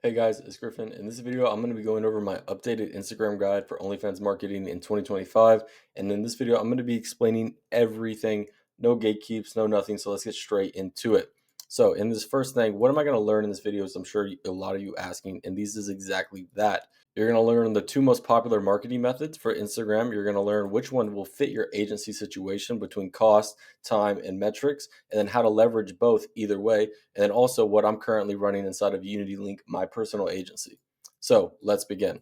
Hey guys, it's Griffin. In this video, I'm going to be going over my updated Instagram guide for OnlyFans marketing in 2025. And in this video, I'm going to be explaining everything, no gatekeeps, no nothing. So let's get straight into it. So in this first thing, what am I going to learn in this video is I'm sure a lot of you asking, and these is exactly that. You're going to learn the two most popular marketing methods for Instagram. You're going to learn which one will fit your agency situation between cost, time, and metrics, and then how to leverage both either way, and then also what I'm currently running inside of Unity Link, my personal agency. So let's begin.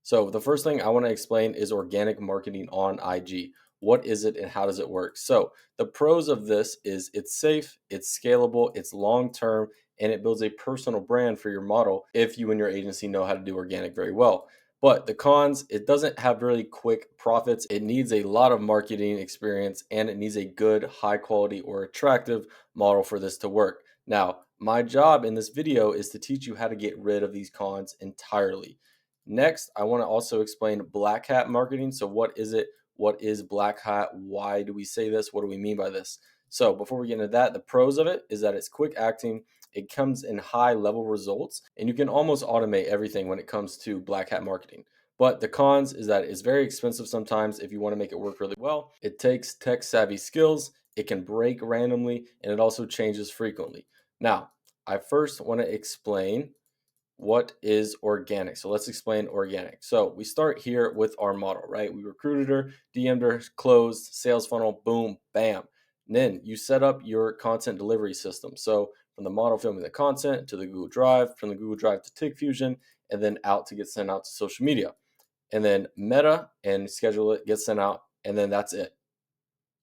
So the first thing I want to explain is organic marketing on IG. What is it and how does it work? So the pros of this is it's safe, it's scalable, it's long-term, and it builds a personal brand for your model if you and your agency know how to do organic very well. But the cons, it doesn't have really quick profits. It needs a lot of marketing experience and it needs a good, high quality or attractive model for this to work. Now, my job in this video is to teach you how to get rid of these cons entirely. Next, I want to also explain black hat marketing. So what is it? What is black hat? Why do we say this? What do we mean by this? So before we get into that, the pros of it is that it's quick acting, it comes in high level results, and you can almost automate everything when it comes to black hat marketing. But the cons is that it's very expensive sometimes if you want to make it work really well. It takes tech savvy skills, it can break randomly, and it also changes frequently. Now, I first want to explain what is organic. So let's explain organic. So we start here with our model, right? We recruited her, DM'd her, closed, sales funnel, boom, bam. And then you set up your content delivery system. So from the model filming the content to the Google Drive, from the Google Drive to TikFusion, and then out to get sent out to social media. And then Meta and schedule it, get sent out, and then that's it.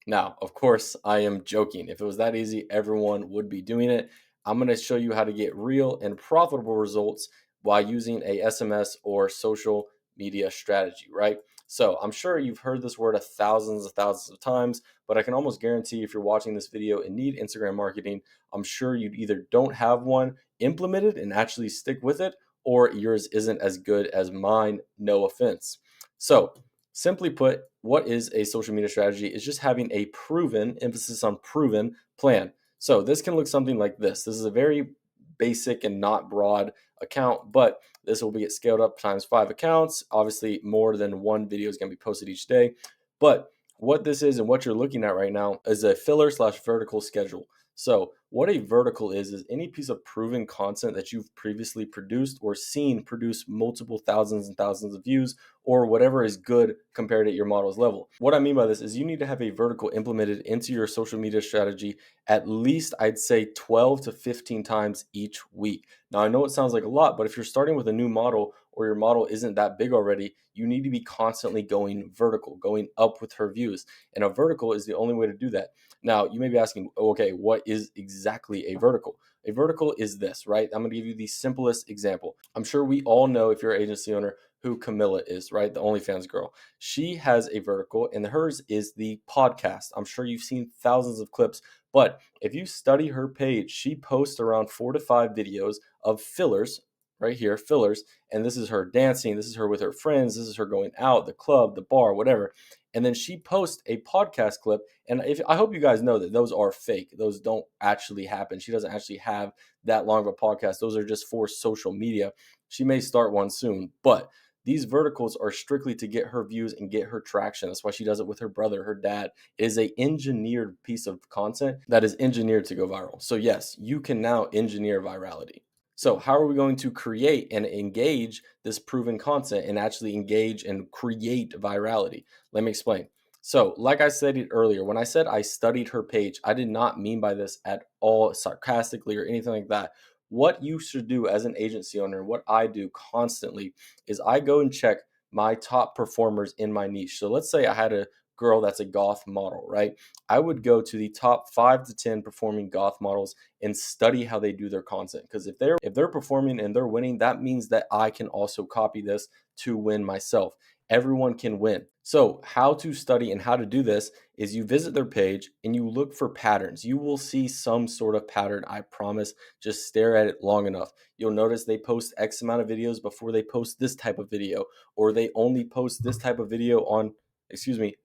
Now, of course, I am joking. If it was that easy, everyone would be doing it. I'm going to show you how to get real and profitable results while using a SMS or social media strategy, right? So I'm sure you've heard this word thousands of times, but I can almost guarantee if you're watching this video and need Instagram marketing, I'm sure you either don't have one implemented and actually stick with it, or yours isn't as good as mine, no offense. So simply put, what is a social media strategy? Is just having a proven, emphasis on proven plan. So this can look something like this. This is a very basic and not broad account, but this will be scaled up times 5 accounts. Obviously, more than one video is going to be posted each day. But what this is and what you're looking at right now is a filler/vertical schedule. So what a vertical is any piece of proven content that you've previously produced or seen produce multiple thousands and thousands of views, or whatever is good compared to your model's level. What I mean by this is you need to have a vertical implemented into your social media strategy at least, I'd say, 12 to 15 times each week. Now, I know it sounds like a lot, but if you're starting with a new model or your model isn't that big already, you need to be constantly going vertical, going up with her views. And a vertical is the only way to do that. Now, you may be asking, okay, what is exactly a vertical? A vertical is this, right? I'm going to give you the simplest example. I'm sure we all know, if you're an agency owner, who Camilla is, right? The OnlyFans girl. She has a vertical and hers is the podcast. I'm sure you've seen thousands of clips, but if you study her page, she posts around 4 to 5 videos of fillers, right here, fillers. And this is her dancing. This is her with her friends. This is her going out, the club, the bar, whatever. And then she posts a podcast clip. And I hope you guys know that those are fake. Those don't actually happen. She doesn't actually have that long of a podcast. Those are just for social media. She may start one soon, but these verticals are strictly to get her views and get her traction. That's why she does it with her brother, her dad. It is a engineered piece of content that is engineered to go viral. So yes, you can now engineer virality. So how are we going to create and engage this proven content and actually engage and create virality? Let me explain. So like I said it earlier, when I said I studied her page, I did not mean by this at all sarcastically or anything like that. What you should do as an agency owner, what I do constantly, is I go and check my top performers in my niche. So let's say I had a girl that's a goth model, right? I would go to the top 5 to 10 performing goth models and study how they do their content, because if they're performing and they're winning, that means that I can also copy this to win myself. Everyone can win. So how to study and how to do this is you visit their page and you look for patterns. You will see some sort of pattern, I promise. Just stare at it long enough. You'll notice they post X amount of videos before they post this type of video, or they only post this type of video on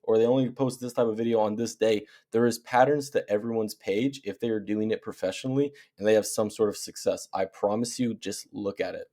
or they only post this type of video on this day. There is patterns to everyone's page if they are doing it professionally and they have some sort of success. I promise you, just look at it.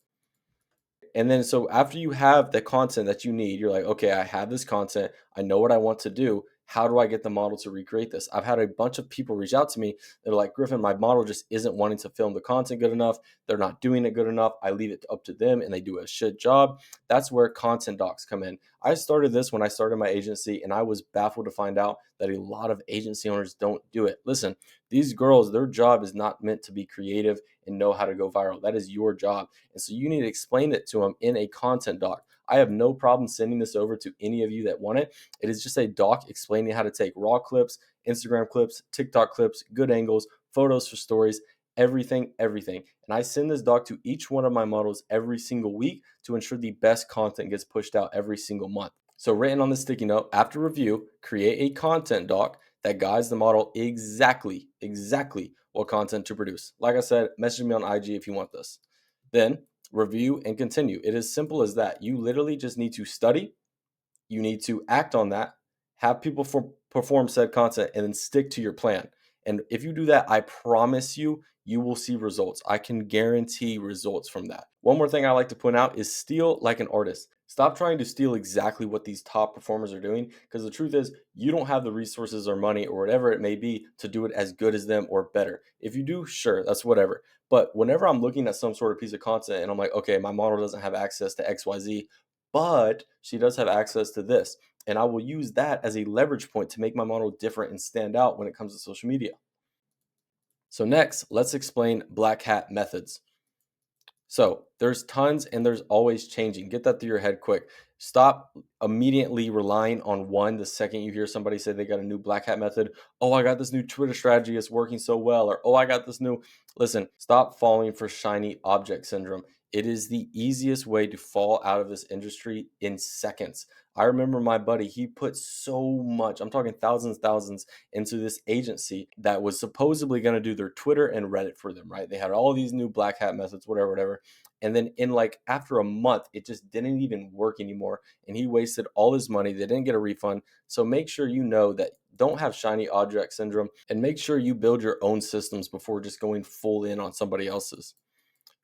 And then so after you have the content that you need, you're like, okay, I have this content. I know what I want to do. How do I get the model to recreate this? I've had a bunch of people reach out to me. They're like, Griffin, my model just isn't wanting to film the content good enough. They're not doing it good enough. I leave it up to them and they do a shit job. That's where content docs come in. I started this when I started my agency and I was baffled to find out that a lot of agency owners don't do it. Listen, these girls, their job is not meant to be creative and know how to go viral. That is your job. And so you need to explain it to them in a content doc. I have no problem sending this over to any of you that want it. It is just a doc explaining how to take raw clips, Instagram clips, TikTok clips, good angles, photos for stories, everything. And I send this doc to each one of my models every single week to ensure the best content gets pushed out every single month. So written on the sticky note, after review, create a content doc that guides the model exactly what content to produce. Like I said, message me on IG if you want this. Then review and continue. It is simple as that. You literally just need to study, you need to act on that, have people perform said content, and then stick to your plan. And if you do that, I promise you, you will see results. I can guarantee results from that. One more thing I like to point out is steal like an artist. Stop trying to steal exactly what these top performers are doing, because the truth is, you don't have the resources or money or whatever it may be to do it as good as them or better. If you do, sure, that's whatever. But whenever I'm looking at some sort of piece of content and I'm like, okay, my model doesn't have access to XYZ, but she does have access to this. And I will use that as a leverage point to make my model different and stand out when it comes to social media. So next, let's explain black hat methods. So there's tons and there's always changing. Get that through your head quick. Stop immediately relying on one the second you hear somebody say they got a new black hat method. Oh, I got this new Twitter strategy. It's working so well. Or, oh, I got this new. Listen, stop falling for shiny object syndrome. It is the easiest way to fall out of this industry in seconds. I remember my buddy, he put so much, I'm talking thousands, into this agency that was supposedly going to do their Twitter and Reddit for them, right? They had all these new black hat methods, whatever. And then in like after a month, it just didn't even work anymore. And he wasted all his money. They didn't get a refund. So make sure you know that don't have shiny object syndrome and make sure you build your own systems before just going full in on somebody else's.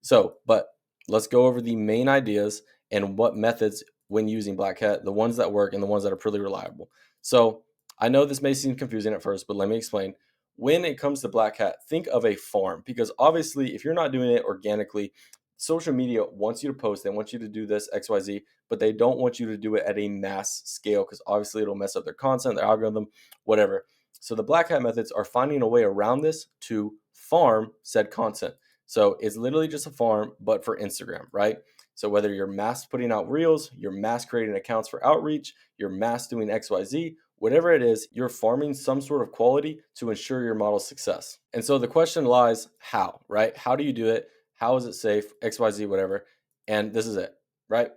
So, but let's go over the main ideas and what methods when using Black Hat, the ones that work and the ones that are pretty reliable. So I know this may seem confusing at first, but let me explain. When it comes to Black Hat, think of a farm, because obviously if you're not doing it organically, social media wants you to post, they want you to do this XYZ, but they don't want you to do it at a mass scale because obviously it'll mess up their content, their algorithm, whatever. So the Black Hat methods are finding a way around this to farm said content. So it's literally just a farm, but for Instagram, right? So whether you're mass putting out reels, you're mass creating accounts for outreach, you're mass doing XYZ, whatever it is, you're farming some sort of quality to ensure your model's success. And so the question lies, how, right? How do you do it? How is it safe? XYZ, whatever. And this is it, right?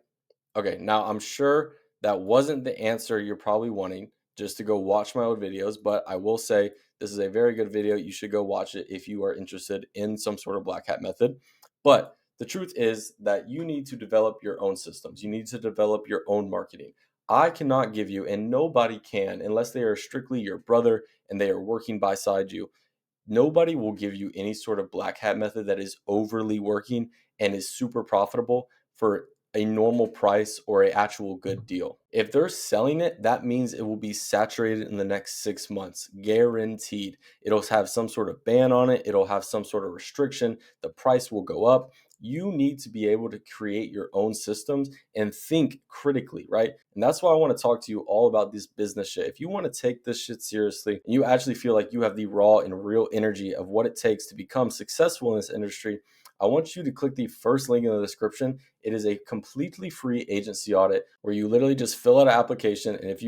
Okay, now I'm sure that wasn't the answer you're probably wanting, just to go watch my old videos, but I will say this is a very good video. You should go watch it if you are interested in some sort of black hat method. But the truth is that you need to develop your own systems. You need to develop your own marketing. I cannot give you, and nobody can, unless they are strictly your brother and they are working beside you. Nobody will give you any sort of black hat method that is overly working and is super profitable for a normal price or a actual good deal. If they're selling it, that means it will be saturated in the next 6 months, guaranteed. It'll have some sort of ban on it, it'll have some sort of restriction, the price will go up. You need to be able to create your own systems and think critically, right? And that's why I want to talk to you all about this business shit. If you want to take this shit seriously and you actually feel like you have the raw and real energy of what it takes to become successful in this industry, I want you to click the first link in the description. It is a completely free agency audit where you literally just fill out an application, and if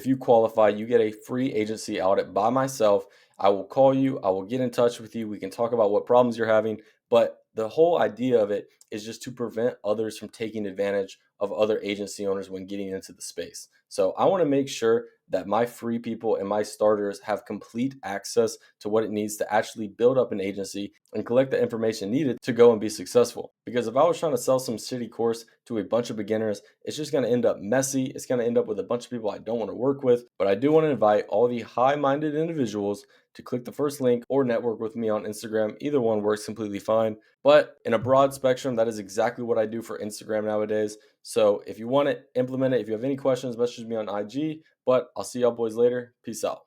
you qualify, you get a free agency audit by myself. I will call you, I will get in touch with you. We can talk about what problems you're having, but the whole idea of it is just to prevent others from taking advantage of other agency owners when getting into the space. So I want to make sure that my free people and my starters have complete access to what it needs to actually build up an agency and collect the information needed to go and be successful. Because if I was trying to sell some shitty course to a bunch of beginners, it's just going to end up messy. It's going to end up with a bunch of people I don't want to work with. But I do want to invite all the high-minded individuals to click the first link or network with me on Instagram. Either one works completely fine. But in a broad spectrum, that is exactly what I do for Instagram nowadays. So if you want to implement it, if you have any questions, message me on IG. But I'll see y'all boys later. Peace out.